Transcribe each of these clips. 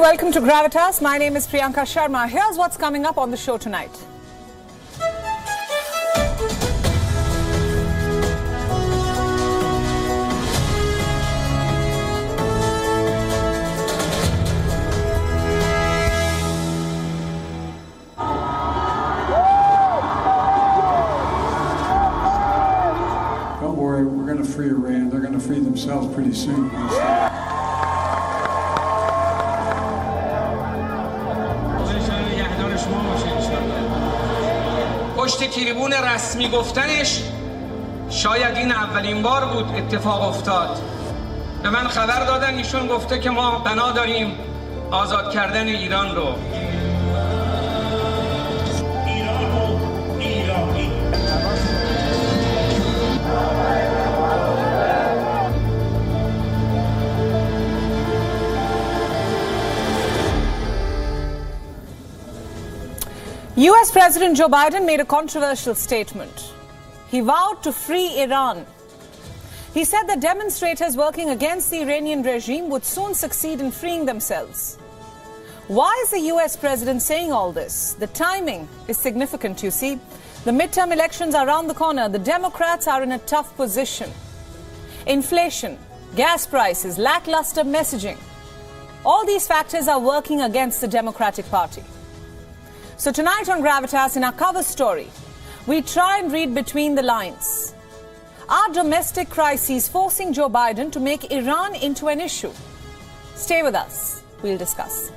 welcome to Gravitas. My name is Priyanka Sharma. Here's what's coming up on the show tonight. Don't worry, we're going to free Iran. They're going to free themselves pretty soon. پشت تریبون رسمی گفتنش شاید این اولین بار بود اتفاق افتاد. به من خبر دادن ایشون گفته که ما بنا داریم آزاد کردن ایران رو. US President Joe Biden made a controversial statement. He vowed to free Iran. He said that demonstrators working against the Iranian regime would soon succeed in freeing themselves. Why is the US president saying all this? The timing is significant, you see. The midterm elections are around the corner. The Democrats are in a tough position. Inflation, gas prices, lackluster messaging. All these factors are working against the Democratic Party. So tonight on Gravitas, in our cover story, we try and read between the lines. Are domestic crises forcing Joe Biden to make Iran into an issue? Stay with us. We'll discuss.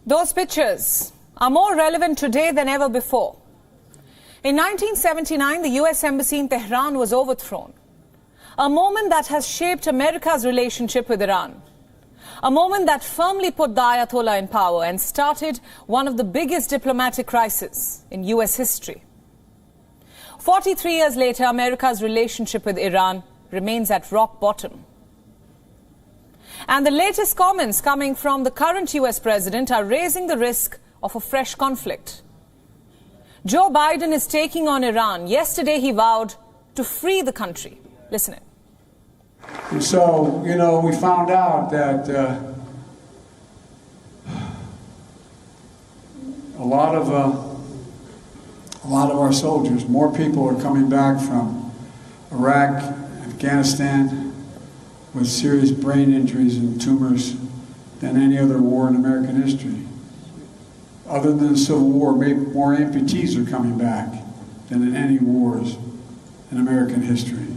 Those pictures are more relevant today than ever before. In 1979, the US Embassy in Tehran was overthrown. A moment that has shaped America's relationship with Iran. A moment that firmly put the Ayatollah in power and started one of the biggest diplomatic crises in US history. 43 years later, America's relationship with Iran remains at rock bottom. And the latest comments coming from the current US president are raising the risk of a fresh conflict. Joe Biden is taking on Iran. Yesterday he vowed to free the country. Listen in. And so, we found out that a lot of our soldiers, more people are coming back from Iraq, Afghanistan, with serious brain injuries and tumors than any other war in American history. Other than the Civil War, more amputees are coming back than in any wars in American history.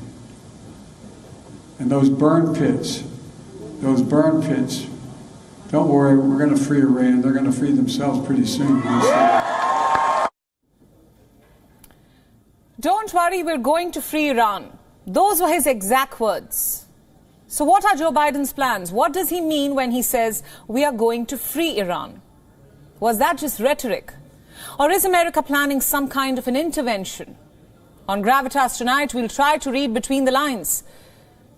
And those burn pits, don't worry, we're going to free Iran. They're going to free themselves pretty soon. Don't worry, we're going to free Iran. Those were his exact words. So what are Joe Biden's plans? What does he mean when he says we are going to free Iran? Was that just rhetoric? Or is America planning some kind of an intervention? On Gravitas tonight, we'll try to read between the lines.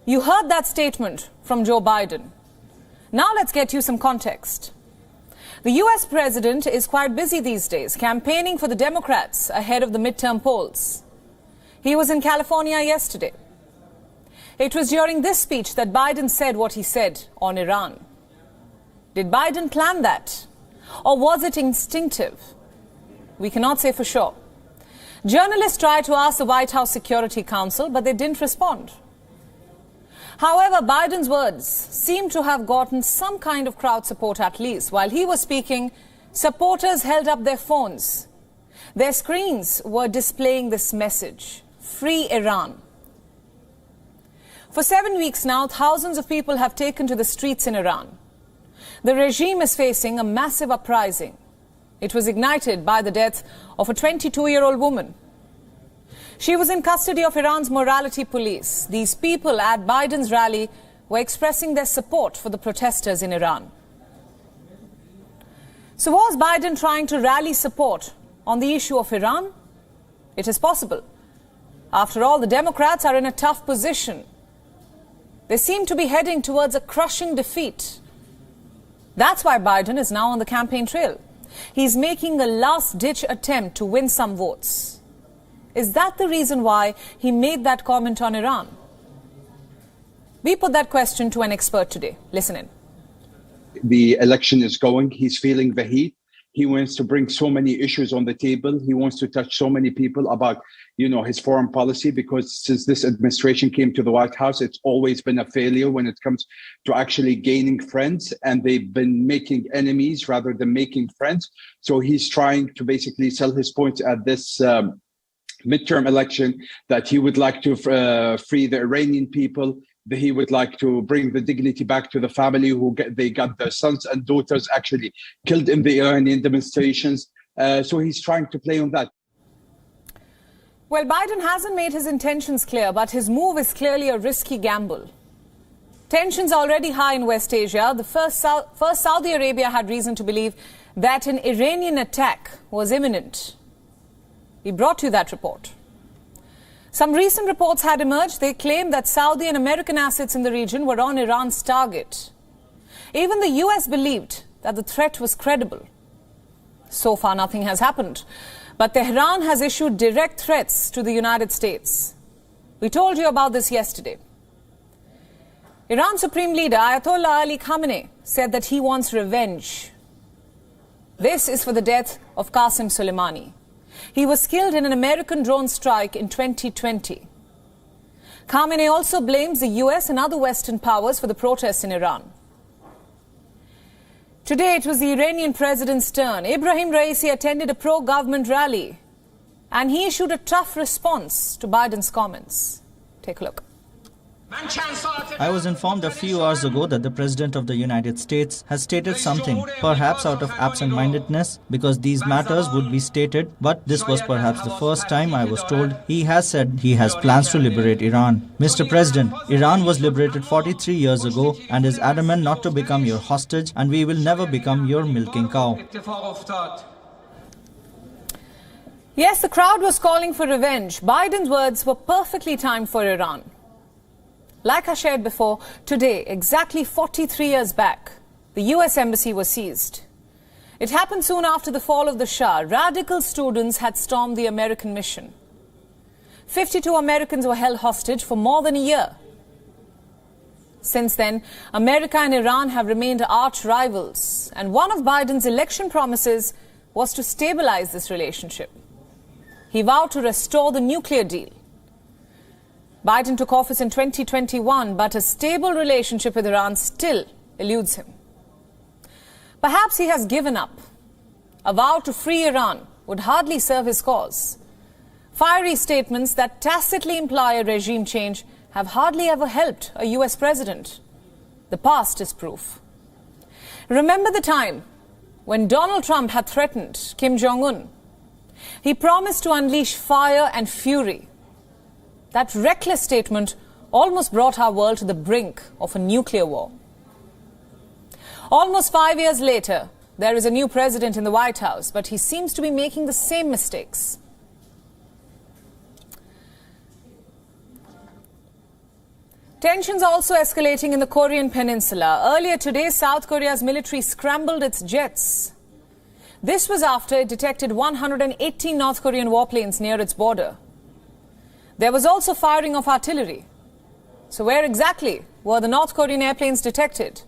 You heard that statement from Joe Biden. Now let's get you some context. The US president is quite busy these days, campaigning for the Democrats ahead of the midterm polls. He was in California yesterday. It was during this speech that Biden said what he said on Iran. Did Biden plan that? Or was it instinctive? We cannot say for sure. Journalists tried to ask the White House Security Council, but they didn't respond. However, Biden's words seem to have gotten some kind of crowd support at least. While he was speaking, supporters held up their phones. Their screens were displaying this message: free Iran. For 7 weeks now, thousands of people have taken to the streets in Iran. The regime is facing a massive uprising. It was ignited by the death of a 22-year-old woman. She was in custody of Iran's morality police. These people at Biden's rally were expressing their support for the protesters in Iran. So was Biden trying to rally support on the issue of Iran? It is possible. After all, the Democrats are in a tough position. They seem to be heading towards a crushing defeat. That's why Biden is now on the campaign trail. He's making a last-ditch attempt to win some votes. Is that the reason why he made that comment on Iran? We put that question to an expert today. Listen in. The election is going. He's feeling the heat. He wants to bring so many issues on the table. He wants to touch so many people about, his foreign policy, because since this administration came to the White House, it's always been a failure when it comes to actually gaining friends, and they've been making enemies rather than making friends. So he's trying to basically sell his points at this midterm election that he would like to free the Iranian people. He would like to bring the dignity back to the family they got their sons and daughters actually killed in the Iranian demonstrations. So he's trying to play on that. Well, Biden hasn't made his intentions clear, but his move is clearly a risky gamble. Tensions already high in West Asia. The first Saudi Arabia had reason to believe that an Iranian attack was imminent. We brought you that report. Some recent reports had emerged. They claimed that Saudi and American assets in the region were on Iran's target. Even the US believed that the threat was credible. So far, nothing has happened. But Tehran has issued direct threats to the United States. We told you about this yesterday. Iran's Supreme Leader Ayatollah Ali Khamenei said that he wants revenge. This is for the death of Qasem Soleimani. He was killed in an American drone strike in 2020. Khamenei also blames the US and other Western powers for the protests in Iran. Today, it was the Iranian president's turn. Ibrahim Raisi attended a pro-government rally, and he issued a tough response to Biden's comments. Take a look. I was informed a few hours ago that the President of the United States has stated something, perhaps out of absent-mindedness, because these matters would be stated, but this was perhaps the first time I was told he has said he has plans to liberate Iran. Mr. President, Iran was liberated 43 years ago and is adamant not to become your hostage, and we will never become your milking cow. Yes, the crowd was calling for revenge. Biden's words were perfectly timed for Iran. Like I shared before, today, exactly 43 years back, the US embassy was seized. It happened soon after the fall of the Shah. Radical students had stormed the American mission. 52 Americans were held hostage for more than a year. Since then, America and Iran have remained arch rivals, and one of Biden's election promises was to stabilize this relationship. He vowed to restore the nuclear deal. Biden took office in 2021, but a stable relationship with Iran still eludes him. Perhaps he has given up. A vow to free Iran would hardly serve his cause. Fiery statements that tacitly imply a regime change have hardly ever helped a US president. The past is proof. Remember the time when Donald Trump had threatened Kim Jong-un. He promised to unleash fire and fury. That reckless statement almost brought our world to the brink of a nuclear war. Almost 5 years later, there is a new president in the White House, but he seems to be making the same mistakes. Tensions also escalating in the Korean Peninsula. Earlier today, South Korea's military scrambled its jets. This was after it detected 118 North Korean warplanes near its border. There was also firing of artillery. So where exactly were the North Korean airplanes detected?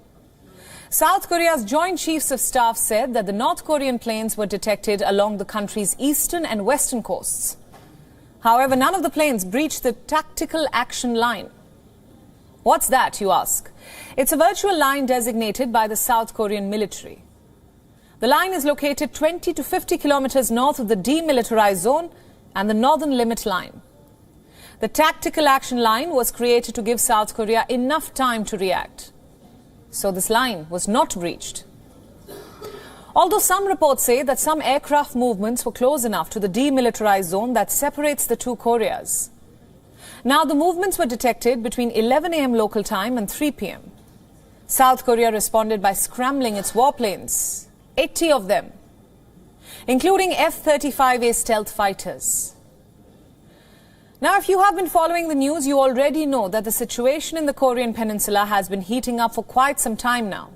South Korea's Joint Chiefs of Staff said that the North Korean planes were detected along the country's eastern and western coasts. However, none of the planes breached the Tactical Action Line. What's that, you ask? It's a virtual line designated by the South Korean military. The line is located 20 to 50 kilometers north of the demilitarized zone and the Northern Limit Line. The Tactical Action Line was created to give South Korea enough time to react. So this line was not breached. Although some reports say that some aircraft movements were close enough to the demilitarized zone that separates the two Koreas. Now the movements were detected between 11 a.m. local time and 3 p.m. South Korea responded by scrambling its warplanes. 80 of them, including F-35A stealth fighters. Now, if you have been following the news, you already know that the situation in the Korean Peninsula has been heating up for quite some time now.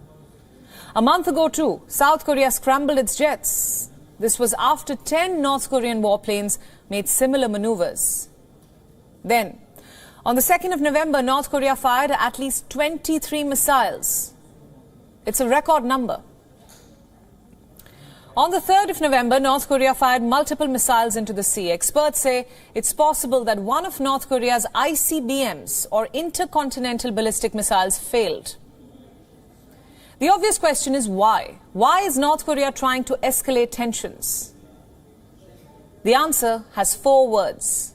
A month ago, too, South Korea scrambled its jets. This was after 10 North Korean warplanes made similar maneuvers. Then, on the 2nd of November, North Korea fired at least 23 missiles. It's a record number. On the 3rd of November, North Korea fired multiple missiles into the sea. Experts say it's possible that one of North Korea's ICBMs, or intercontinental ballistic missiles, failed. The obvious question is why? Why is North Korea trying to escalate tensions? The answer has 4 words.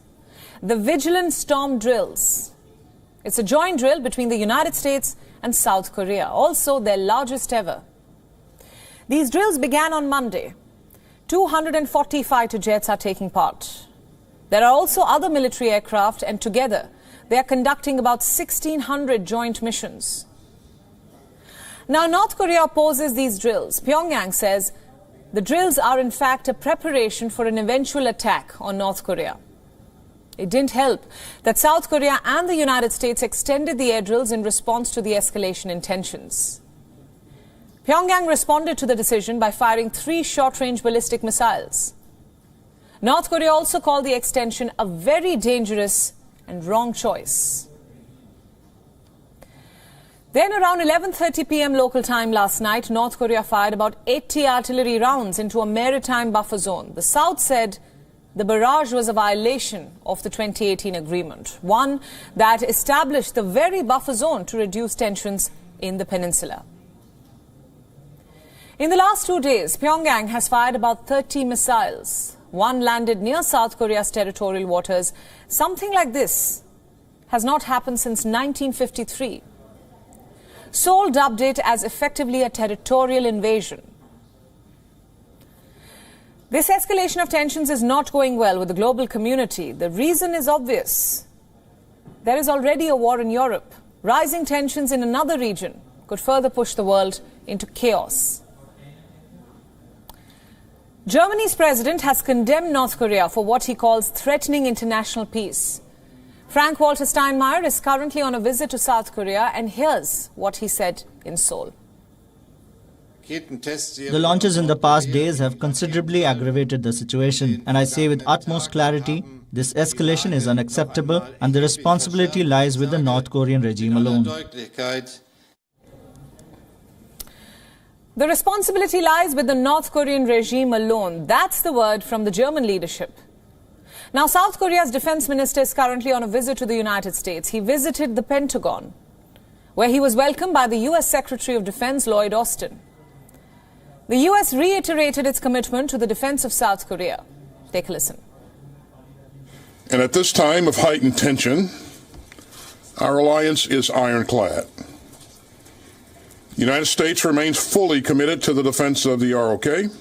The Vigilant Storm Drills. It's a joint drill between the United States and South Korea, also their largest ever. These drills began on Monday. 240 fighter jets are taking part. There are also other military aircraft, and together they are conducting about 1,600 joint missions. Now, North Korea opposes these drills. Pyongyang says the drills are in fact a preparation for an eventual attack on North Korea. It didn't help that South Korea and the United States extended the air drills in response to the escalation in tensions. Pyongyang responded to the decision by firing 3 short-range ballistic missiles. North Korea also called the extension a very dangerous and wrong choice. Then around 11:30 p.m. local time last night, North Korea fired about 80 artillery rounds into a maritime buffer zone. The South said the barrage was a violation of the 2018 agreement, one that established the very buffer zone to reduce tensions in the peninsula. In the last 2 days, Pyongyang has fired about 30 missiles. One landed near South Korea's territorial waters. Something like this has not happened since 1953. Seoul dubbed it as effectively a territorial invasion. This escalation of tensions is not going well with the global community. The reason is obvious. There is already a war in Europe. Rising tensions in another region could further push the world into chaos. Germany's president has condemned North Korea for what he calls threatening international peace. Frank-Walter Steinmeier is currently on a visit to South Korea, and here's what he said in Seoul. The launches in the past days have considerably aggravated the situation, and I say with utmost clarity, this escalation is unacceptable and the responsibility lies with the North Korean regime alone. The responsibility lies with the North Korean regime alone. That's the word from the German leadership. Now, South Korea's defense minister is currently on a visit to the United States. He visited the Pentagon, where he was welcomed by the U.S. Secretary of Defense Lloyd Austin. The U.S. reiterated its commitment to the defense of South Korea. Take a listen. And at this time of heightened tension, our alliance is ironclad. The United States remains fully committed to the defense of the ROK, and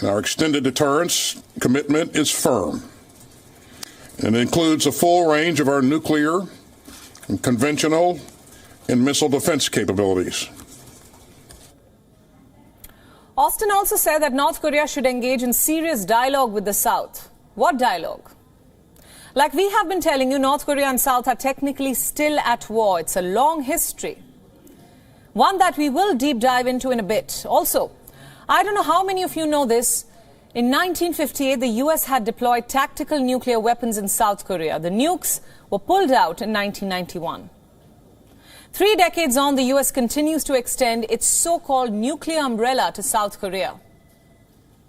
our extended deterrence commitment is firm. And it includes a full range of our nuclear, and conventional, and missile defense capabilities. Austin also said that North Korea should engage in serious dialogue with the South. What dialogue? Like we have been telling you, North Korea and South are technically still at war. It's a long history, one that we will deep dive into in a bit. Also, I don't know how many of you know this. In 1958, the US had deployed tactical nuclear weapons in South Korea. The nukes were pulled out in 1991. 3 decades on, the US continues to extend its so-called nuclear umbrella to South Korea.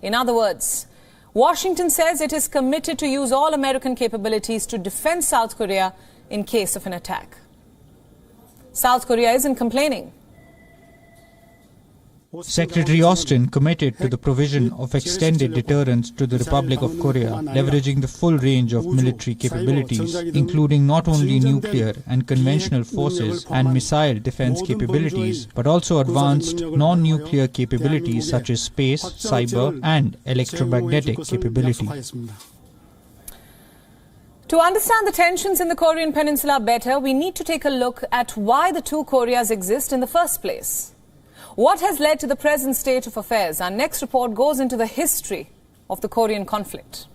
In other words, Washington says it is committed to use all American capabilities to defend South Korea in case of an attack. South Korea isn't complaining. Secretary Austin committed to the provision of extended deterrence to the Republic of Korea, leveraging the full range of military capabilities, including not only nuclear and conventional forces and missile defense capabilities, but also advanced non-nuclear capabilities such as space, cyber, and electromagnetic capabilities. To understand the tensions in the Korean Peninsula better, we need to take a look at why the two Koreas exist in the first place. What has led to the present state of affairs? Our next report goes into the history of the Korean conflict.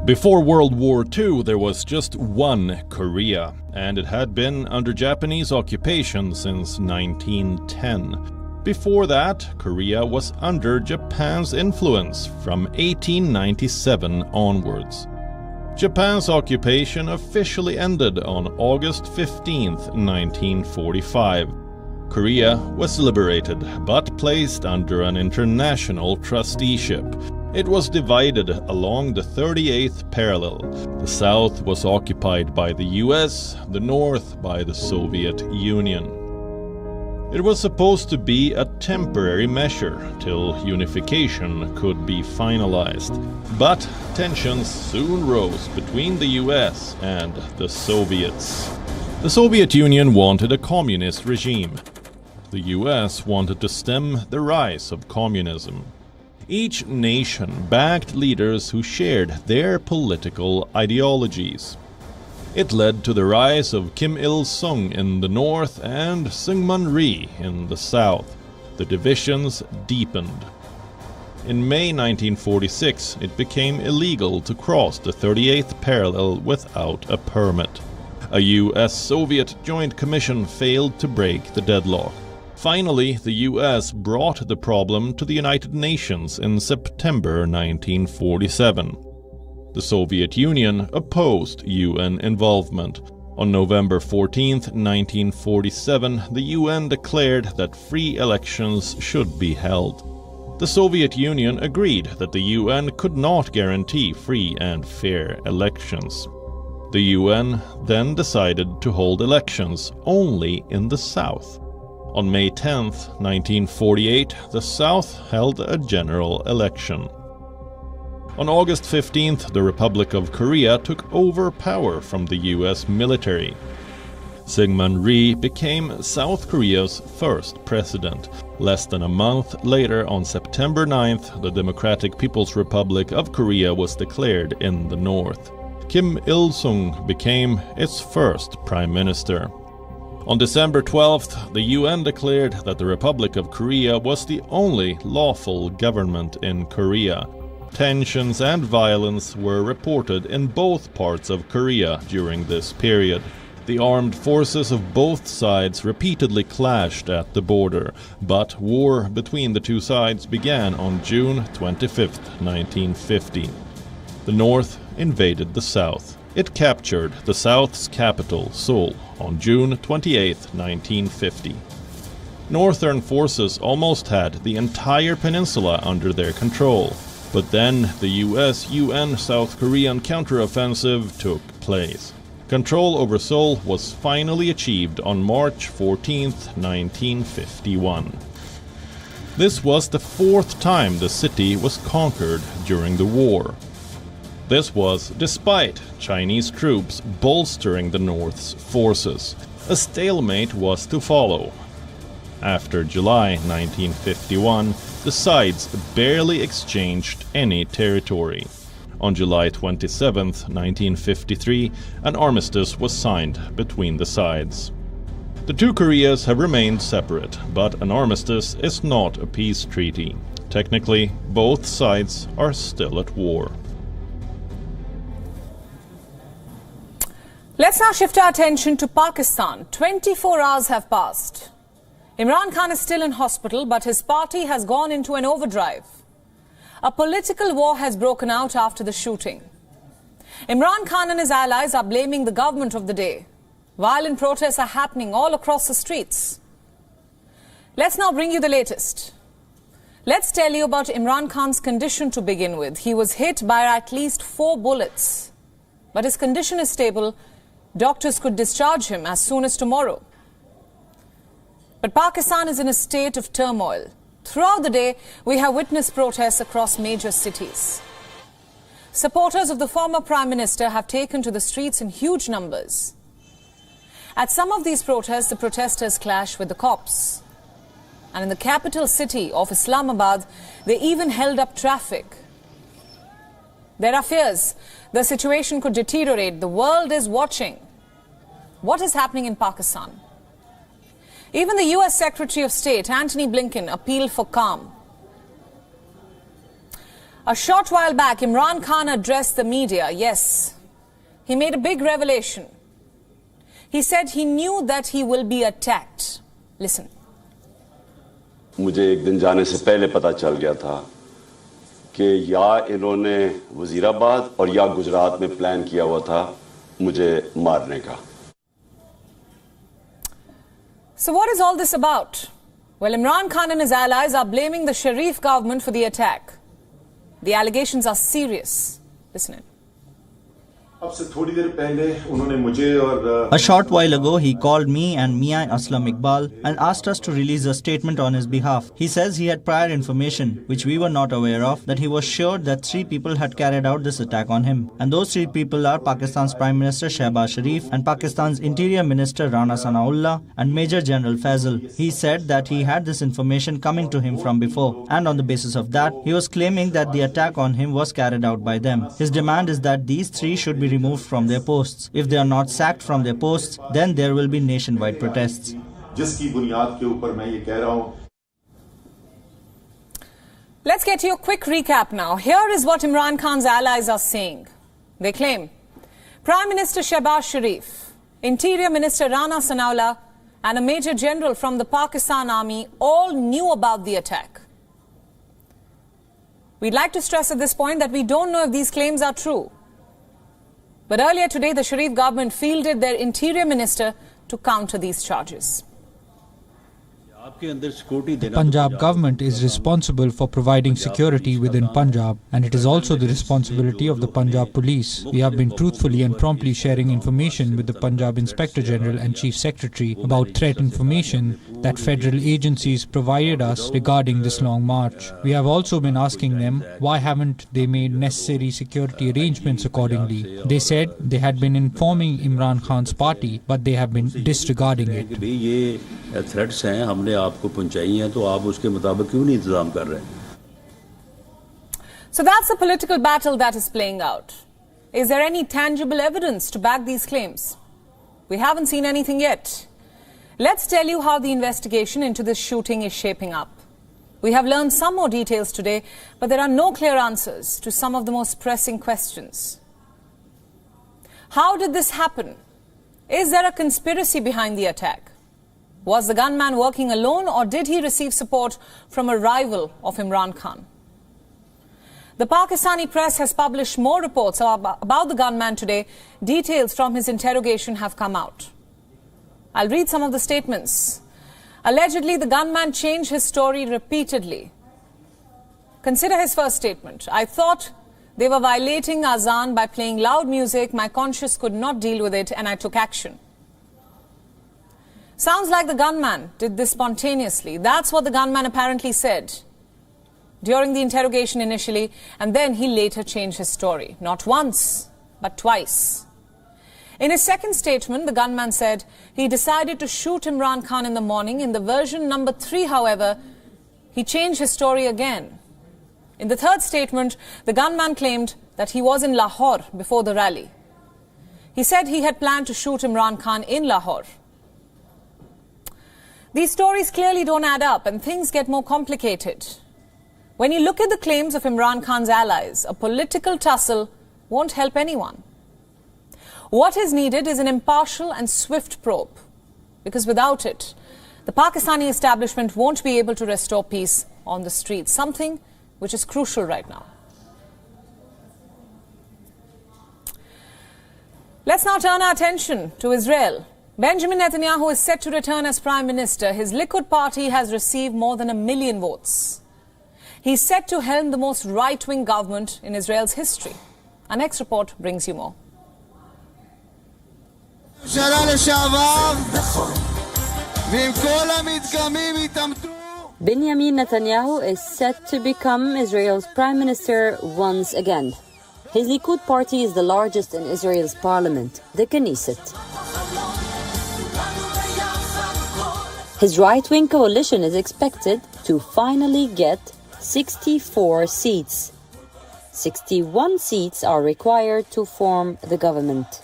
Before World War II, there was just one Korea, and it had been under Japanese occupation since 1910. Before that, Korea was under Japan's influence from 1897 onwards. Japan's occupation officially ended on August 15, 1945. Korea was liberated, but placed under an international trusteeship. It was divided along the 38th parallel. The south was occupied by the US, the north by the Soviet Union. It was supposed to be a temporary measure till unification could be finalized. But tensions soon rose between the US and the Soviets. The Soviet Union wanted a communist regime. The US wanted to stem the rise of communism. Each nation backed leaders who shared their political ideologies. It led to the rise of Kim Il-sung in the north and Syngman Rhee in the south. The divisions deepened. In May 1946, it became illegal to cross the 38th parallel without a permit. A US-Soviet joint commission failed to break the deadlock. Finally, the US brought the problem to the United Nations in September 1947. The Soviet Union opposed UN involvement. On November 14, 1947, the UN declared that free elections should be held. The Soviet Union agreed that the UN could not guarantee free and fair elections. The UN then decided to hold elections only in the South. On May 10, 1948, the South held a general election. On August 15th, the Republic of Korea took over power from the US military. Syngman Rhee became South Korea's first president. Less than a month later, on September 9th, the Democratic People's Republic of Korea was declared in the north. Kim Il-sung became its first prime minister. On December 12th, the UN declared that the Republic of Korea was the only lawful government in Korea. Tensions and violence were reported in both parts of Korea during this period. The armed forces of both sides repeatedly clashed at the border, but war between the two sides began on June 25, 1950. The North invaded the South. It captured the South's capital, Seoul, on June 28, 1950. Northern forces almost had the entire peninsula under their control, but then the US-UN South Korean counteroffensive took place. Control over Seoul was finally achieved on March 14, 1951. This was the fourth time the city was conquered during the war. This was despite Chinese troops bolstering the North's forces. A stalemate was to follow. After July 1951, the sides barely exchanged any territory. On July 27, 1953, an armistice was signed between the sides. The two Koreas have remained separate, but an armistice is not a peace treaty. Technically, both sides are still at war. Let's now shift our attention to Pakistan. 24 hours have passed. Imran Khan is still in hospital, but his party has gone into an overdrive. A political war has broken out after the shooting. Imran Khan and his allies are blaming the government of the day. Violent protests are happening all across the streets. Let's now bring you the latest. Let's tell you about Imran Khan's condition to begin with. He was hit by at least 4 bullets, but his condition is stable. Doctors could discharge him as soon as tomorrow. But Pakistan is in a state of turmoil. Throughout the day, we have witnessed protests across major cities. Supporters of the former Prime Minister have taken to the streets in huge numbers. At some of these protests, the protesters clash with the cops. And in the capital city of Islamabad, they even held up traffic. There are fears the situation could deteriorate. The world is watching. What is happening in Pakistan? Even the US Secretary of State, Antony Blinken, appealed for calm. A short while back, Imran Khan addressed the media. Yes, he made a big revelation. He said he knew that he will be attacked. Listen. मुझे एक दिन जाने से पहले पता चल गया था कि या इन्होंने वजीराबाद और या गुजरात में प्लान किया हुआ था मुझे मारने का. So what is all this about? Well, Imran Khan and his allies are blaming the Sharif government for the attack. The allegations are serious. Listen in. A short while ago, he called me and Mia Aslam Iqbal and asked us to release a statement on his behalf. He says he had prior information, which we were not aware of, that he was sure that 3 people had carried out this attack on him. And those 3 people are Pakistan's Prime Minister Shehbaz Sharif and Pakistan's Interior Minister Rana Sanaullah and Major General Faisal. He said that he had this information coming to him from before. And on the basis of that, he was claiming that the attack on him was carried out by them. His demand is that these 3 should be removed from their posts. If they are not sacked from their posts, then there will be nationwide protests. Let's get you a quick recap now. Here is what Imran Khan's allies are saying. They claim Prime Minister Shehbaz Sharif, Interior Minister Rana Sanaullah and a Major General from the Pakistan Army all knew about the attack. We'd like to stress at this point that we don't know if these claims are true. But earlier today, the Sharif government fielded their Interior Minister to counter these charges. The Punjab government is responsible for providing security within Punjab, and it is also the responsibility of the Punjab Police. We have been truthfully and promptly sharing information with the Punjab Inspector General and Chief Secretary about threat information that federal agencies provided us regarding this long march. We have also been asking them why haven't they made necessary security arrangements accordingly. They said they had been informing Imran Khan's party, but they have been disregarding it. Threats हैं हमने आपको पहुंचाई हैं तो आप उसके मुताबिक क्यों नहीं इंतजाम कर रहे हैं? So that's the political battle that is playing out. Is there any tangible evidence to back these claims? We haven't seen anything yet. Let's tell you how the investigation into this shooting is shaping up. We have learned some more details today, but there are no clear answers to some of the most pressing questions. How did this happen? Is there a conspiracy behind the attack? Was the gunman working alone or did he receive support from a rival of Imran Khan? The Pakistani press has published more reports about the gunman today. Details from his interrogation have come out. I'll read some of the statements. Allegedly, the gunman changed his story repeatedly. Consider his first statement. I thought they were violating Azan by playing loud music. My conscience could not deal with it and I took action. Sounds like the gunman did this spontaneously. That's what the gunman apparently said during the interrogation initially, and then he later changed his story. Not once, but twice. In his second statement, the gunman said he decided to shoot Imran Khan in the morning. In the version number 3, however, he changed his story again. In the third statement, the gunman claimed that he was in Lahore before the rally. He said he had planned to shoot Imran Khan in Lahore. These stories clearly don't add up and things get more complicated. When you look at the claims of Imran Khan's allies, a political tussle won't help anyone. What is needed is an impartial and swift probe, because without it, the Pakistani establishment won't be able to restore peace on the streets, something which is crucial right now. Let's now turn our attention to Israel. Benjamin Netanyahu is set to return as Prime Minister. His Likud party has received more than 1 million votes. He's set to helm the most right-wing government in Israel's history. Our next report brings you more. Benjamin Netanyahu is set to become Israel's Prime Minister once again. His Likud party is the largest in Israel's parliament, the Knesset. His right-wing coalition is expected to finally get 64 seats. 61 seats are required to form the government.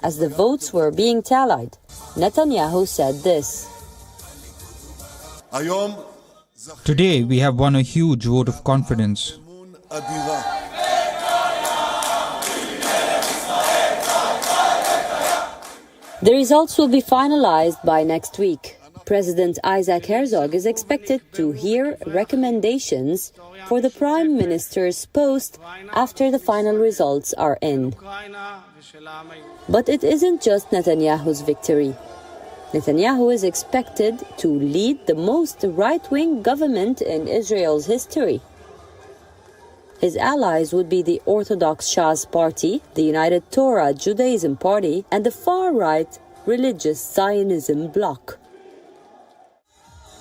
As the votes were being tallied, Netanyahu said this. Today we have won a huge vote of confidence. The results will be finalized by next week. President Isaac Herzog is expected to hear recommendations for the Prime Minister's post after the final results are in. But it isn't just Netanyahu's victory. Netanyahu is expected to lead the most right-wing government in Israel's history. His allies would be the Orthodox Shas Party, the United Torah Judaism Party, and the far-right Religious Zionism Bloc.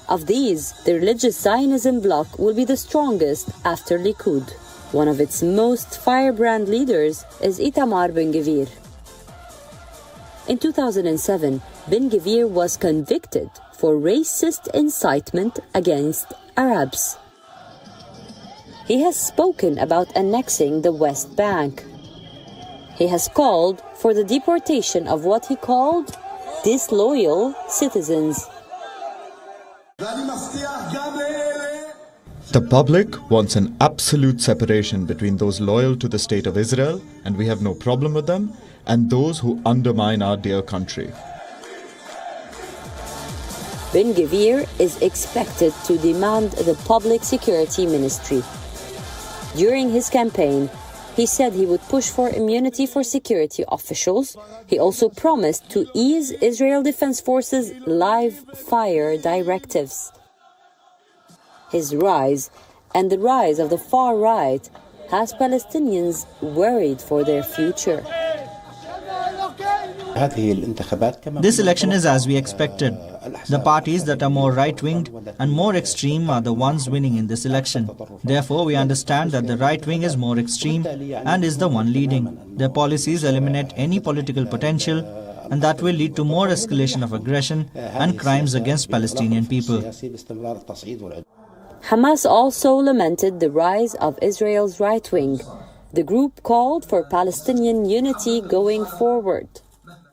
Of these, the Religious Zionism Bloc will be the strongest after Likud. One of its most firebrand leaders is Itamar Ben-Gvir. In 2007, Ben-Gvir was convicted for racist incitement against Arabs. He has spoken about annexing the West Bank. He has called for the deportation of what he called disloyal citizens. The public wants an absolute separation between those loyal to the State of Israel, and we have no problem with them, and those who undermine our dear country. Ben-Gvir is expected to demand the Public Security Ministry. During his campaign, he said he would push for immunity for security officials. He also promised to ease Israel Defense Forces' live fire directives. His rise and the rise of the far right has Palestinians worried for their future. This election is as we expected. The parties that are more right-winged and more extreme are the ones winning in this election. Therefore, we understand that the right wing is more extreme and is the one leading. Their policies eliminate any political potential, and that will lead to more escalation of aggression and crimes against Palestinian people. Hamas also lamented the rise of Israel's right wing. The group called for Palestinian unity going forward.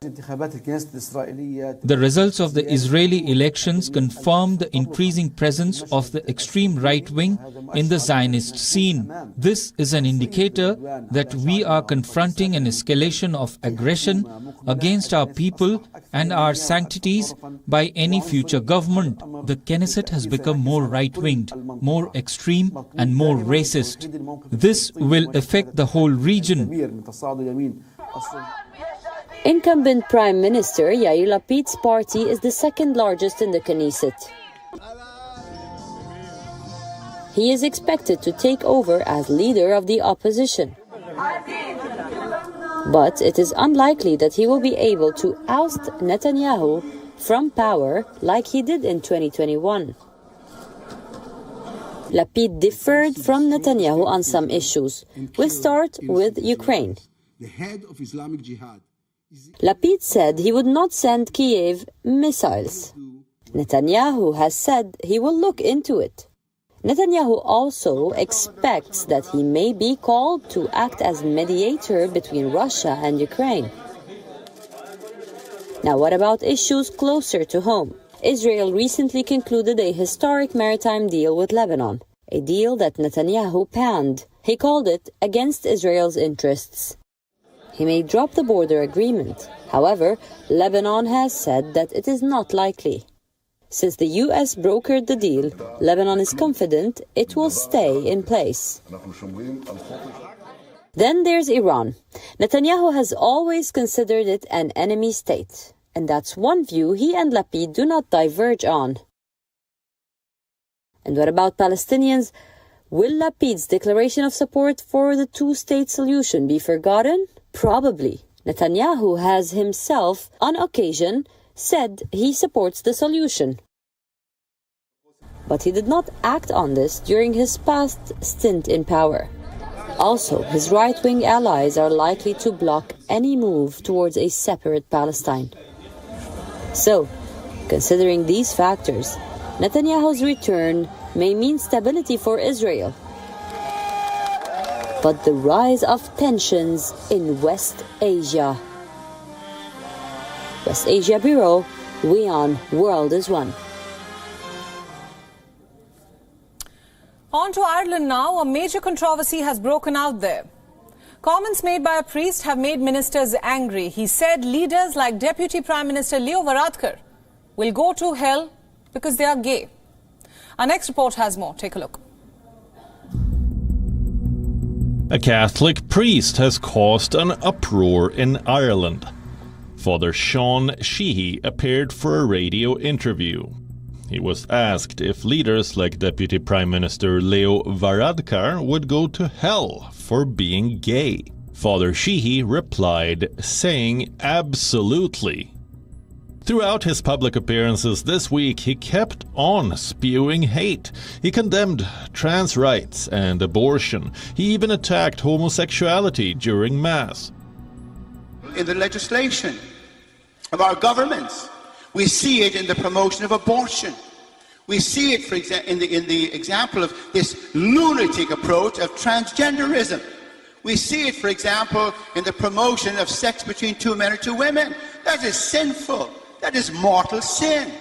The results of the Israeli elections confirm the increasing presence of the extreme right wing in the Zionist scene. This is an indicator that we are confronting an escalation of aggression against our people and our sanctities by any future government. The Knesset has become more right-winged, more extreme and more racist. This will affect the whole region. Incumbent Prime Minister Yair Lapid's party is the second largest in the Knesset. He is expected to take over as leader of the opposition. But it is unlikely that he will be able to oust Netanyahu from power like he did in 2021. Lapid differed from Netanyahu on some issues. We'll start with Ukraine. The head of Islamic Jihad. Lapid said he would not send Kiev missiles. Netanyahu has said he will look into it. Netanyahu also expects that he may be called to act as mediator between Russia and Ukraine. Now, what about issues closer to home? Israel recently concluded a historic maritime deal with Lebanon, a deal that Netanyahu panned. He called it against Israel's interests. He may drop the border agreement. However, Lebanon has said that it is not likely. Since the U.S. brokered the deal, Lebanon is confident it will stay in place. Then there's Iran. Netanyahu has always considered it an enemy state, and that's one view he and Lapid do not diverge on. And what about Palestinians? Will Lapid's declaration of support for the two-state solution be forgotten? Probably. Netanyahu has himself, on occasion, said he supports the solution. But he did not act on this during his past stint in power. Also, his right-wing allies are likely to block any move towards a separate Palestine. So, considering these factors, Netanyahu's return may mean stability for Israel. But the rise of tensions in West Asia. West Asia Bureau, WION World is One. On to Ireland now. A major controversy has broken out there. Comments made by a priest have made ministers angry. He said leaders like Deputy Prime Minister Leo Varadkar will go to hell because they are gay. Our next report has more. Take a look. A Catholic priest has caused an uproar in Ireland. Father Sean Sheehy appeared for a radio interview. He was asked if leaders like Deputy Prime Minister Leo Varadkar would go to hell for being gay. Father Sheehy replied, saying absolutely. Throughout his public appearances this week, he kept on spewing hate. He condemned trans rights and abortion. He even attacked homosexuality during Mass. In the legislation of our governments, we see it in the promotion of abortion. We see it, for in the example of this lunatic approach of transgenderism. We see it, for example, in the promotion of sex between two men or two women. That is sinful. That is mortal sin.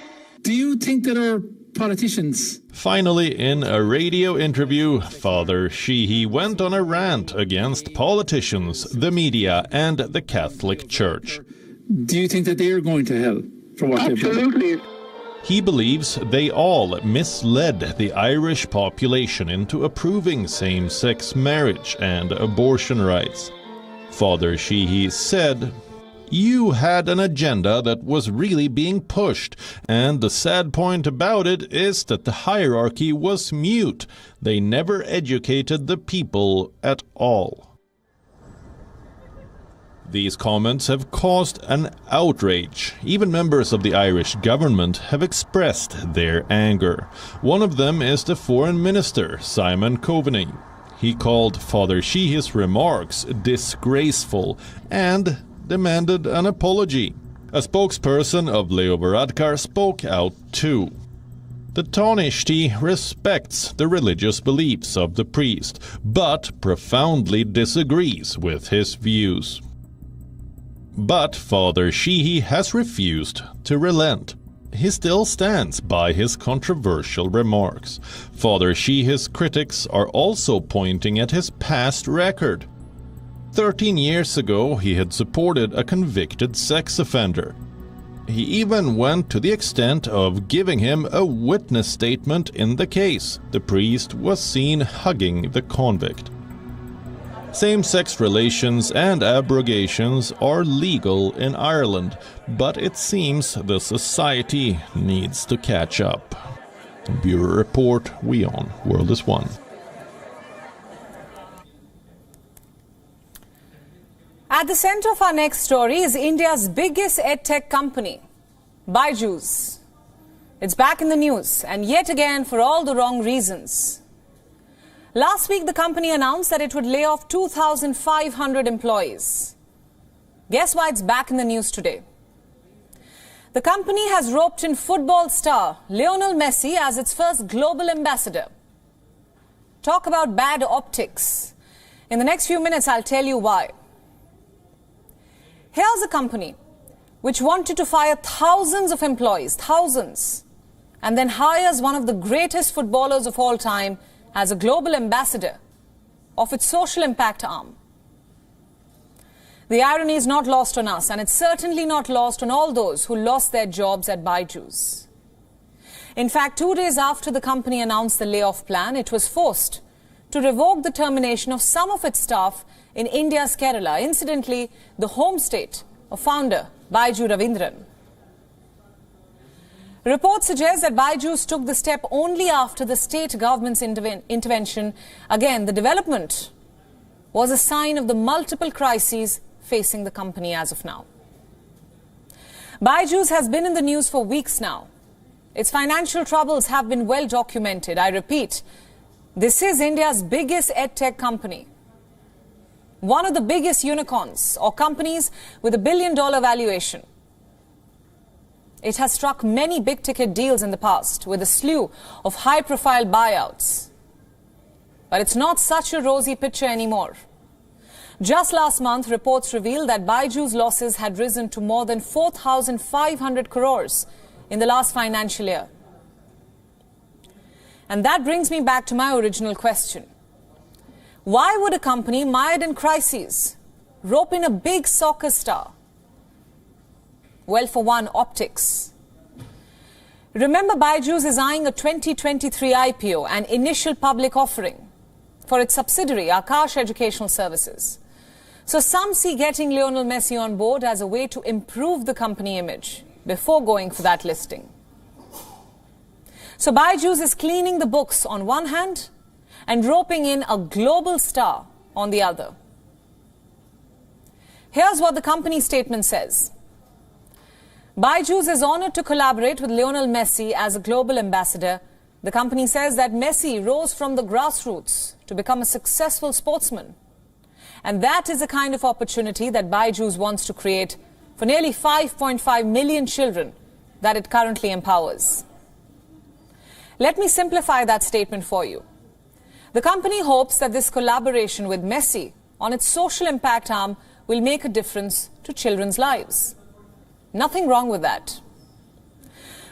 Do you think that our politicians... Finally, in a radio interview, Father Sheehy went on a rant against politicians, the media, and the Catholic Church. Do you think that they are going to hell for what they've done? Absolutely. He believes they all misled the Irish population into approving same-sex marriage and abortion rights. Father Sheehy said, "You had an agenda that was really being pushed, and the sad point about it is that the hierarchy was mute. They never educated the people at all." These comments have caused an outrage. Even members of the Irish government have expressed their anger. One of them is the Foreign Minister, Simon Coveney. He called Father Sheehy's remarks disgraceful and demanded an apology. A spokesperson of Leo Varadkar spoke out too. The Taoiseach respects the religious beliefs of the priest, but profoundly disagrees with his views. But Father Sheehy has refused to relent. He still stands by his controversial remarks. Father Sheehy's critics are also pointing at his past record. 13 years ago, he had supported a convicted sex offender. He even went to the extent of giving him a witness statement in the case. The priest was seen hugging the convict. Same-sex relations and abrogations are legal in Ireland, but it seems the society needs to catch up. Bureau Report, WION World is One. At the center of our next story is India's biggest edtech company, Byju. It's back in the news, and yet again for all the wrong reasons. Last week, the company announced that it would lay off 2,500 employees. Guess why it's back in the news today? The company has roped in football star Lionel Messi as its first global ambassador. Talk about bad optics. In the next few minutes, I'll tell you why. Here's a company which wanted to fire thousands of employees, thousands, and then hires one of the greatest footballers of all time as a global ambassador of its social impact arm. The irony is not lost on us, and it's certainly not lost on all those who lost their jobs at Byju. In fact, 2 days after the company announced the layoff plan, it was forced to revoke the termination of some of its staff in India's Kerala, incidentally, the home state of founder Byju Ravindran. Reports suggest that Byju took the step only after the state government's intervention. Again, the development was a sign of the multiple crises facing the company as of now. Byju has been in the news for weeks now. Its financial troubles have been well documented. I repeat, this is India's biggest edtech company. One of the biggest unicorns or companies with $1 billion valuation. It has struck many big-ticket deals in the past with a slew of high-profile buyouts. But it's not such a rosy picture anymore. Just last month, reports revealed that Byju's losses had risen to more than 4,500 crores in the last financial year. And that brings me back to my original question. Why would a company mired in crises rope in a big soccer star? Well, for one, optics. Remember, Byju's is eyeing a 2023 IPO, an initial public offering, for its subsidiary, Akash Educational Services. So some see getting Lionel Messi on board as a way to improve the company image before going for that listing. So Byju's is cleaning the books on one hand and roping in a global star on the other. Here's what the company statement says. Byju's is honored to collaborate with Lionel Messi as a global ambassador. The company says that Messi rose from the grassroots to become a successful sportsman. And that is the kind of opportunity that Byju's wants to create for nearly 5.5 million children that it currently empowers. Let me simplify that statement for you. The company hopes that this collaboration with Messi on its social impact arm will make a difference to children's lives. Nothing wrong with that.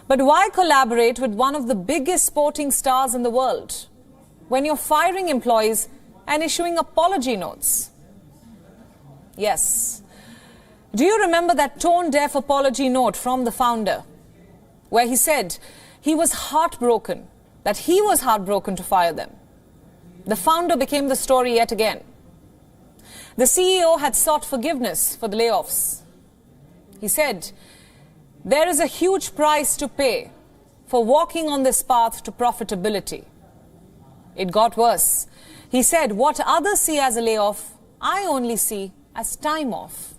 But why collaborate with one of the biggest sporting stars in the world when you're firing employees and issuing apology notes? Yes. Do you remember that tone-deaf apology note from the founder, where he said he was heartbroken, that he was heartbroken to fire them? The founder became the story yet again. The CEO had sought forgiveness for the layoffs. He said, there is a huge price to pay for walking on this path to profitability. It got worse. He said, what others see as a layoff, I only see as time off.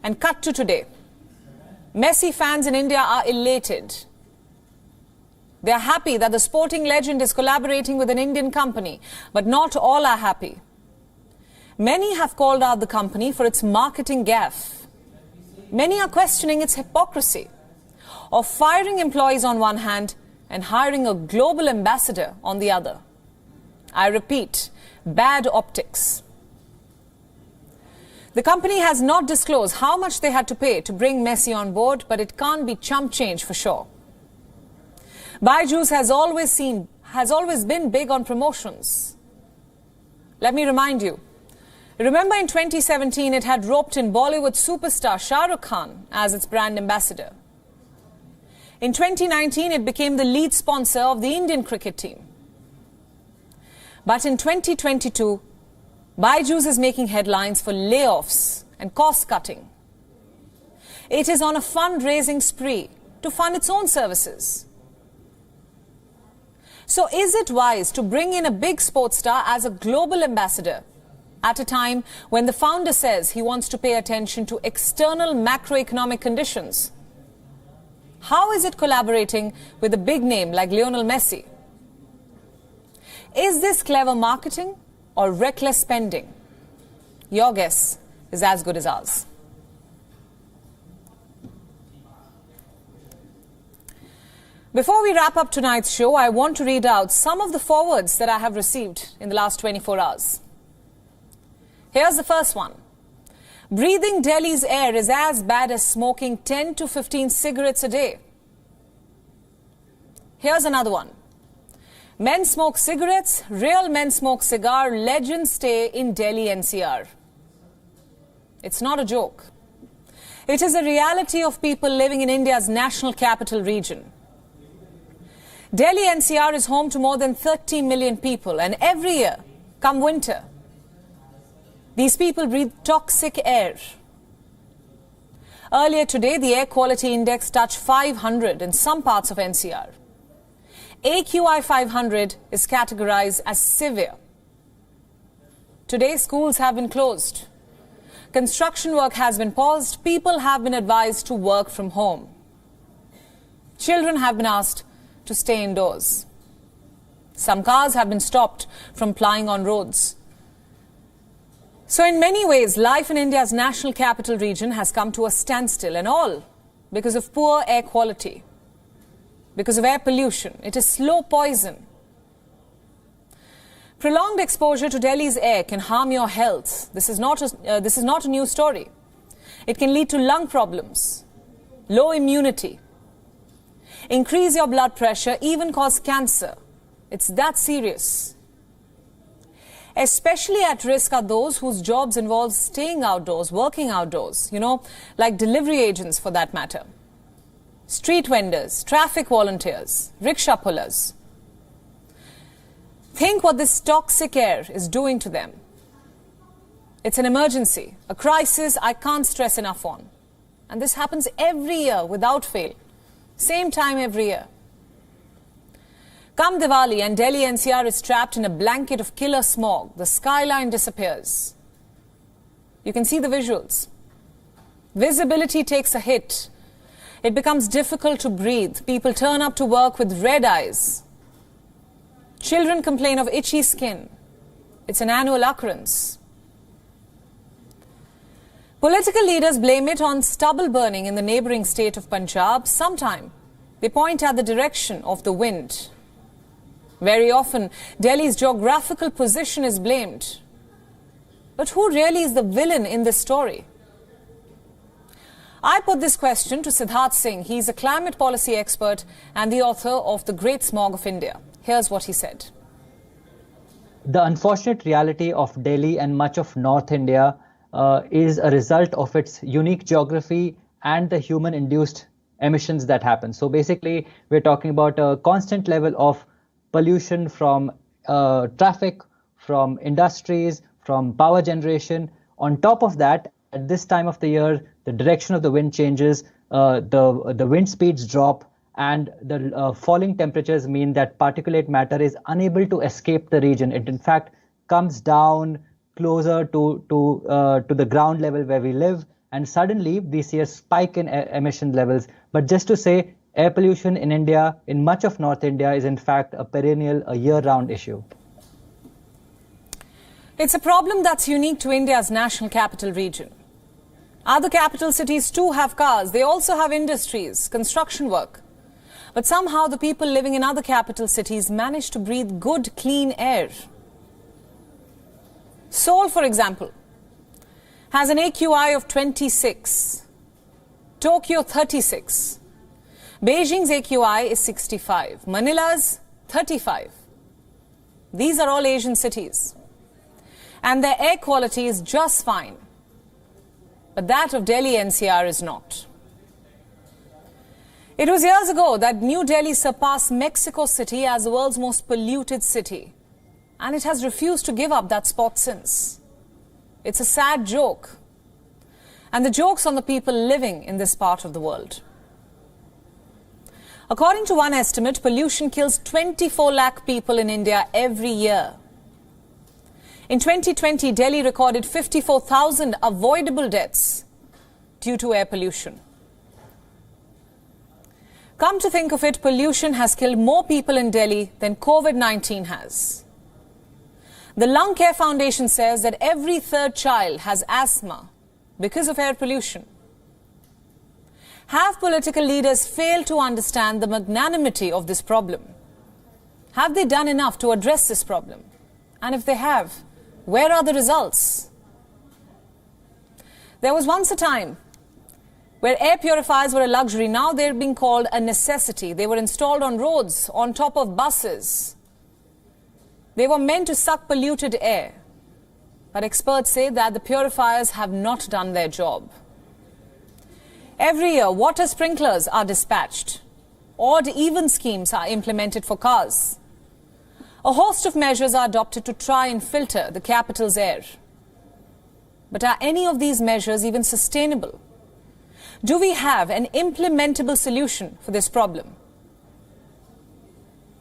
And cut to today. Messi fans in India are elated. They are happy that the sporting legend is collaborating with an Indian company, but not all are happy. Many have called out the company for its marketing gaffe. Many are questioning its hypocrisy of firing employees on one hand and hiring a global ambassador on the other. I repeat, bad optics. The company has not disclosed how much they had to pay to bring Messi on board, but it can't be chump change for sure. Byju's has always been big on promotions. Let me remind you. Remember in 2017, it had roped in Bollywood superstar Shah Rukh Khan as its brand ambassador. In 2019, it became the lead sponsor of the Indian cricket team. But in 2022, Byju's is making headlines for layoffs and cost-cutting. It is on a fundraising spree to fund its own services. So is it wise to bring in a big sports star as a global ambassador at a time when the founder says he wants to pay attention to external macroeconomic conditions? How is it collaborating with a big name like Lionel Messi? Is this clever marketing or reckless spending? Your guess is as good as ours. Before we wrap up tonight's show, I want to read out some of the forwards that I have received in the last 24 hours. Here's the first one. Breathing Delhi's air is as bad as smoking 10 to 15 cigarettes a day. Here's another one. Men smoke cigarettes, real men smoke cigar, legends stay in Delhi NCR. It's not a joke. It is a reality of people living in India's national capital region. Delhi NCR is home to more than 30 million people, and every year, come winter, these people breathe toxic air. Earlier today, the air quality index touched 500 in some parts of NCR. AQI 500 is categorized as severe. Today, schools have been closed. Construction work has been paused. People have been advised to work from home. Children have been asked to stay indoors. Some cars have been stopped from plying on roads. So in many ways, life in India's national capital region has come to a standstill, and all because of poor air quality, because of air pollution. It is slow poison. Prolonged exposure to Delhi's air can harm your health. This is not a new story. It can lead to lung problems, low immunity, increase your blood pressure, even cause cancer. It's that serious. Especially at risk are those whose jobs involve staying outdoors, working outdoors, like delivery agents for that matter, street vendors, traffic volunteers, rickshaw pullers. Think what this toxic air is doing to them. It's an emergency, a crisis I can't stress enough on. And this happens every year without fail. Same time every year. Come Diwali and Delhi NCR is trapped in a blanket of killer smog. The skyline disappears. You can see the visuals. Visibility takes a hit. It becomes difficult to breathe. People turn up to work with red eyes. Children complain of itchy skin. It's an annual occurrence. Political leaders blame it on stubble burning in the neighbouring state of Punjab. Sometimes they point at the direction of the wind. Very often, Delhi's geographical position is blamed. But who really is the villain in this story? I put this question to Siddharth Singh. He's a climate policy expert and the author of The Great Smog of India. Here's what he said. The unfortunate reality of Delhi and much of North India is a result of its unique geography and the human-induced emissions that happen. So basically, we're talking about a constant level of pollution from traffic, from industries, from power generation. On top of that, at this time of the year, the direction of the wind changes, the wind speeds drop, and the falling temperatures mean that particulate matter is unable to escape the region. It in fact comes down closer to the ground level where we live, and suddenly we see a spike in emission levels. But just to say, air pollution in India, in much of North India, is in fact a perennial, a year-round issue. It's a problem that's unique to India's national capital region. Other capital cities too have cars. They also have industries, construction work. But somehow the people living in other capital cities manage to breathe good, clean air. Seoul, for example, has an AQI of 26. Tokyo, 36. Beijing's AQI is 65. Manila's 35. These are all Asian cities. And their air quality is just fine. But that of Delhi NCR is not. It was years ago that New Delhi surpassed Mexico City as the world's most polluted city. And it has refused to give up that spot since. It's a sad joke. And the joke's on the people living in this part of the world. According to one estimate, pollution kills 24 lakh people in India every year. In 2020, Delhi recorded 54,000 avoidable deaths due to air pollution. Come to think of it, pollution has killed more people in Delhi than COVID-19 has. The Lung Care Foundation says that every third child has asthma because of air pollution. Have political leaders failed to understand the magnanimity of this problem? Have they done enough to address this problem? And if they have, where are the results? There was once a time where air purifiers were a luxury. Now they're being called a necessity. They were installed on roads, on top of buses. They were meant to suck polluted air. But experts say that the purifiers have not done their job. Every year, water sprinklers are dispatched. Odd-even schemes are implemented for cars. A host of measures are adopted to try and filter the capital's air. But are any of these measures even sustainable? Do we have an implementable solution for this problem?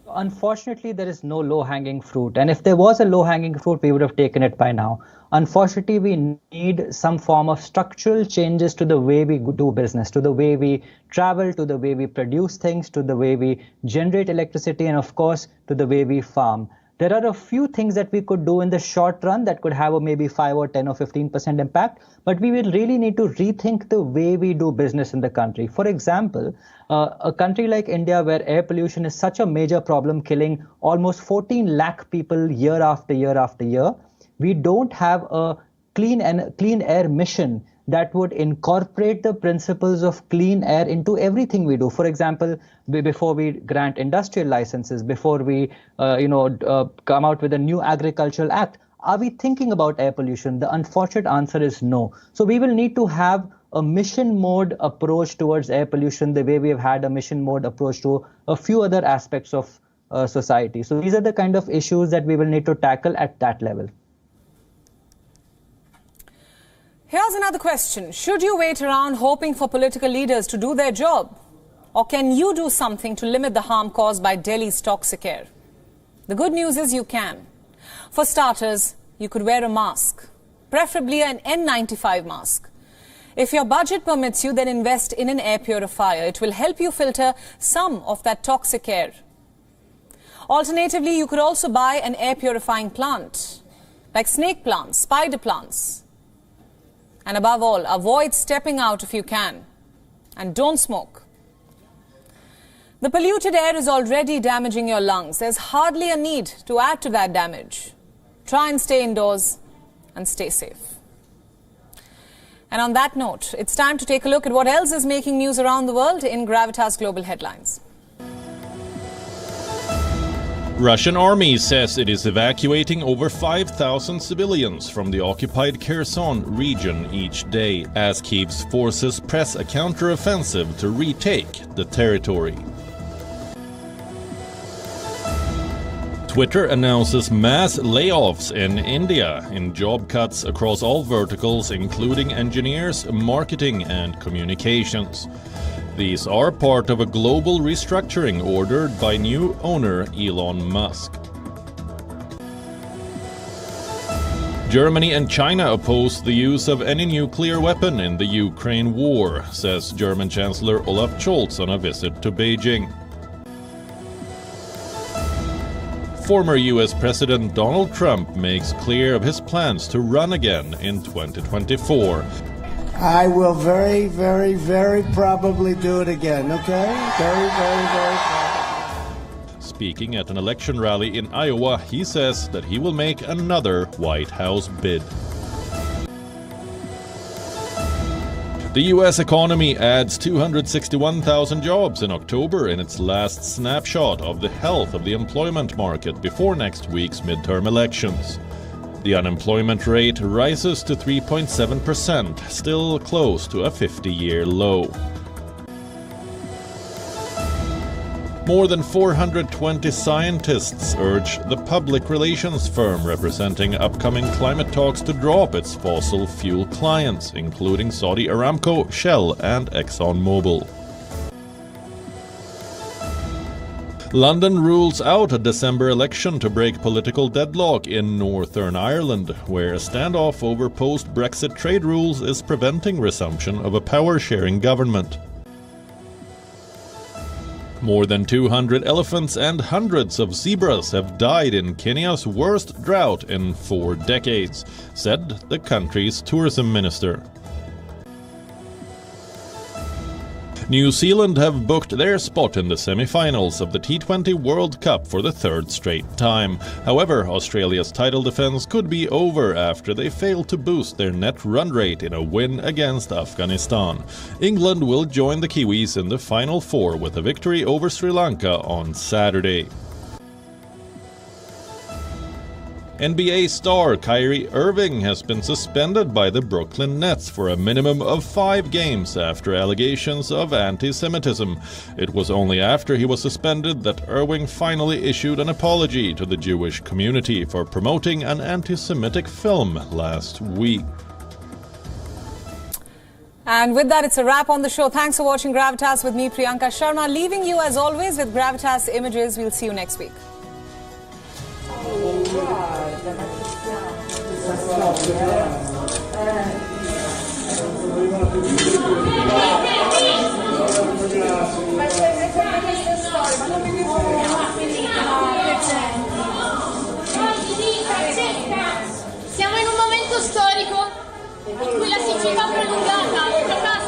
Unfortunately, there is no low-hanging fruit. And if there was a low-hanging fruit, we would have taken it by now. Unfortunately, we need some form of structural changes to the way we do business, to the way we travel, to the way we produce things, to the way we generate electricity, and of course, to the way we farm. There are a few things that we could do in the short run that could have a maybe 5 or 10 or 15% impact, but we will really need to rethink the way we do business in the country. For example, a country like India, where air pollution is such a major problem, killing almost 14 lakh people year after year after year, we don't have a clean air mission that would incorporate the principles of clean air into everything we do. For example, before we grant industrial licenses, before we come out with a new agricultural act, are we thinking about air pollution? The unfortunate answer is no. So we will need to have a mission mode approach towards air pollution the way we have had a mission mode approach to a few other aspects of society. So these are the kind of issues that we will need to tackle at that level. Here's another question. Should you wait around hoping for political leaders to do their job? Or can you do something to limit the harm caused by Delhi's toxic air? The good news is you can. For starters, you could wear a mask, preferably an N95 mask. If your budget permits you, then invest in an air purifier. It will help you filter some of that toxic air. Alternatively, you could also buy an air purifying plant, like snake plants, spider plants. And above all, avoid stepping out if you can. And don't smoke. The polluted air is already damaging your lungs. There's hardly a need to add to that damage. Try and stay indoors and stay safe. And on that note, it's time to take a look at what else is making news around the world in Gravitas Global Headlines. Russian army says it is evacuating over 5,000 civilians from the occupied Kherson region each day as Kyiv's forces press a counter-offensive to retake the territory. Twitter announces mass layoffs in India in job cuts across all verticals, including engineers, marketing and communications. These are part of a global restructuring ordered by new owner Elon Musk. Germany and China oppose the use of any nuclear weapon in the Ukraine war, says German Chancellor Olaf Scholz on a visit to Beijing. Former US President Donald Trump makes clear of his plans to run again in 2024. I will very, very, very probably do it again, okay? Very, very, very probably. Speaking at an election rally in Iowa, he says that he will make another White House bid. The US economy adds 261,000 jobs in October in its last snapshot of the health of the employment market before next week's midterm elections. The unemployment rate rises to 3.7%, still close to a 50-year low. More than 420 scientists urge the public relations firm representing upcoming climate talks to drop its fossil fuel clients, including Saudi Aramco, Shell and ExxonMobil. London rules out a December election to break political deadlock in Northern Ireland, where a standoff over post-Brexit trade rules is preventing resumption of a power-sharing government. More than 200 elephants and hundreds of zebras have died in Kenya's worst drought in 4 decades, said the country's tourism minister. New Zealand have booked their spot in the semi-finals of the T20 World Cup for the 3rd straight time. However, Australia's title defense could be over after they failed to boost their net run rate in a win against Afghanistan. England will join the Kiwis in the Final Four with a victory over Sri Lanka on Saturday. NBA star Kyrie Irving has been suspended by the Brooklyn Nets for a minimum of 5 games after allegations of anti-Semitism. It was only after he was suspended that Irving finally issued an apology to the Jewish community for promoting an anti-Semitic film last week. And with that, it's a wrap on the show. Thanks for watching Gravitas with me, Priyanka Sharma. Leaving you as always with Gravitas Images. We'll see you next week. in cui la siccità prolungata procrastina